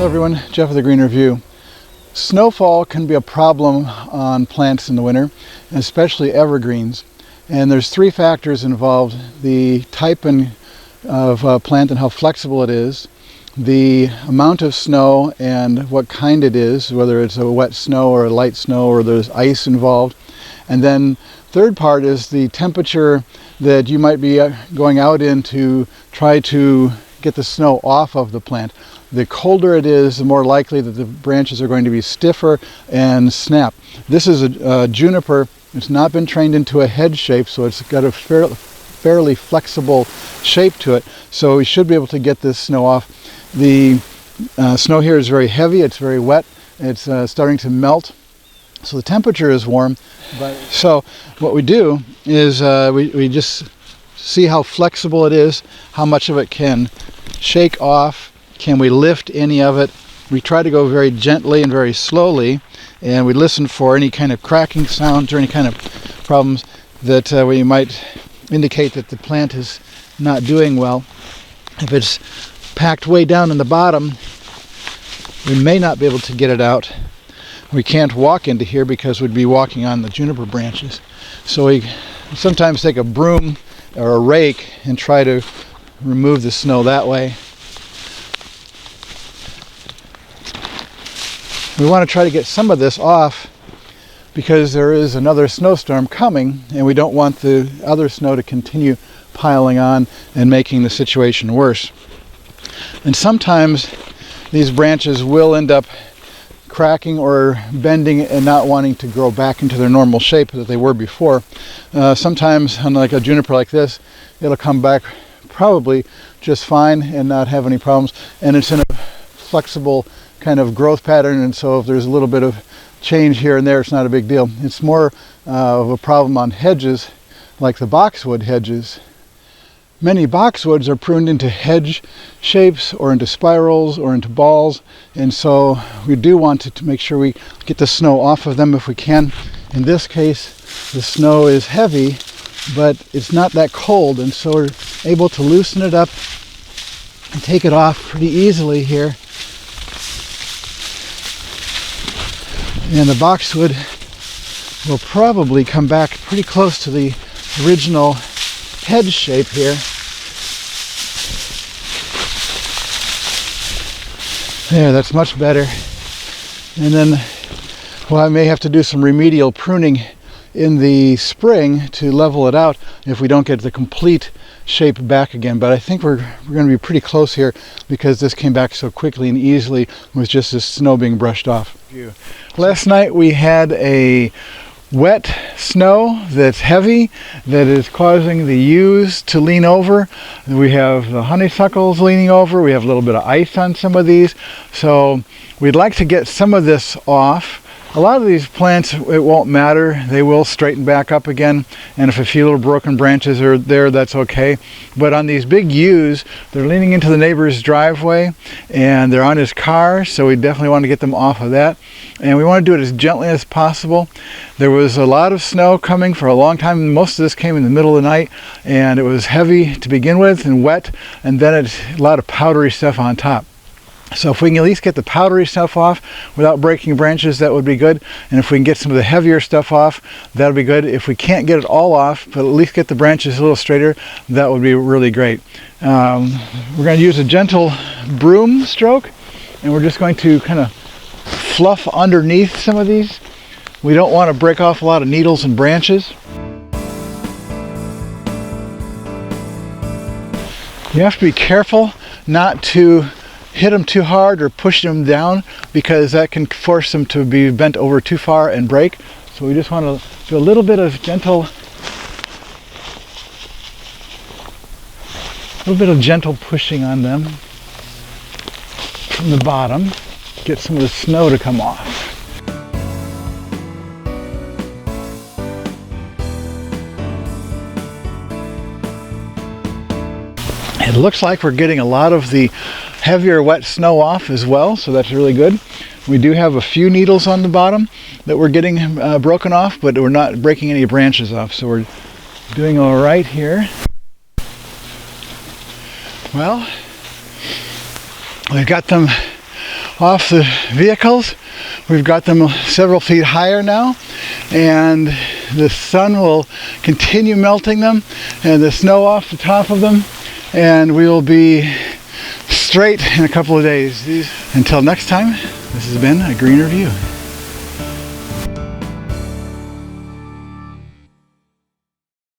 Hello everyone, Jeff with the Green Review. Snowfall can be a problem on plants in the winter, and especially evergreens. And there's three factors involved: the type of plant and how flexible it is, the amount of snow and what kind it is, whether it's a wet snow or a light snow or there's ice involved. And then third part is the temperature that you might be going out in to try to get the snow off of the plant. The colder it is, the more likely that the branches are going to be stiffer and snap. This is a juniper. It's not been trained into a head shape, so it's got a fairly flexible shape to it. So we should be able to get this snow off. The snow here is very heavy, it's very wet, it's starting to melt. So the temperature is warm. So what we do is we just see how flexible it is, how much of it can shake off. Can we lift any of it? We try to go very gently and very slowly, and we listen for any kind of cracking sounds or any kind of problems that we might indicate that the plant is not doing well. If it's packed way down in the bottom, we may not be able to get it out. We can't walk into here because we'd be walking on the juniper branches. So we sometimes take a broom or a rake and try to remove the snow that way. We want to try to get some of this off because there is another snowstorm coming, and we don't want the other snow to continue piling on and making the situation worse. And sometimes these branches will end up cracking or bending and not wanting to grow back into their normal shape that they were before. Sometimes on like a juniper like this, it'll come back probably just fine and not have any problems, and it's in a flexible kind of growth pattern, and so if there's a little bit of change here and there, it's not a big deal. It's more of a problem on hedges like the boxwood hedges. Many boxwoods are pruned into hedge shapes or into spirals or into balls, and so we do want to make sure we get the snow off of them if we can. In this case, the snow is heavy, but it's not that cold, and so we're able to loosen it up and take it off pretty easily here. And the boxwood will probably come back pretty close to the original head shape here. There, that's much better. And then, well, I may have to do some remedial pruning in the spring to level it out if we don't get the complete shape back again. But I think we're going to be pretty close here because this came back so quickly and easily with just this snow being brushed off. Last night we had a wet snow that's heavy, that is causing the yews to lean over. We have the honeysuckles leaning over. We have a little bit of ice on some of these. So we'd like to get some of this off. A lot of these plants, it won't matter. They will straighten back up again. And if a few little broken branches are there, that's okay. But on these big yews, they're leaning into the neighbor's driveway and they're on his car. So we definitely want to get them off of that. And we want to do it as gently as possible. There was a lot of snow coming for a long time. Most of this came in the middle of the night, and it was heavy to begin with and wet. And then it's a lot of powdery stuff on top. So if we can at least get the powdery stuff off without breaking branches, that would be good. And if we can get some of the heavier stuff off, that would be good. If we can't get it all off, but at least get the branches a little straighter, that would be really great. We're going to use a gentle broom stroke, and we're just going to kind of fluff underneath some of these. We don't want to break off a lot of needles and branches. You have to be careful not to hit them too hard or push them down, because that can force them to be bent over too far and break. So we just want to do a little bit of gentle pushing on them from the bottom, get some of the snow to come off. It looks like we're getting a lot of the heavier wet snow off as well, so that's really good. We do have a few needles on the bottom that we're getting broken off, but we're not breaking any branches off, so we're doing all right here. Well, we've got them off the vehicles. We've got them several feet higher now, and the sun will continue melting them and the snow off the top of them, and we will be straight in a couple of days. Until next time, this has been a Green Review.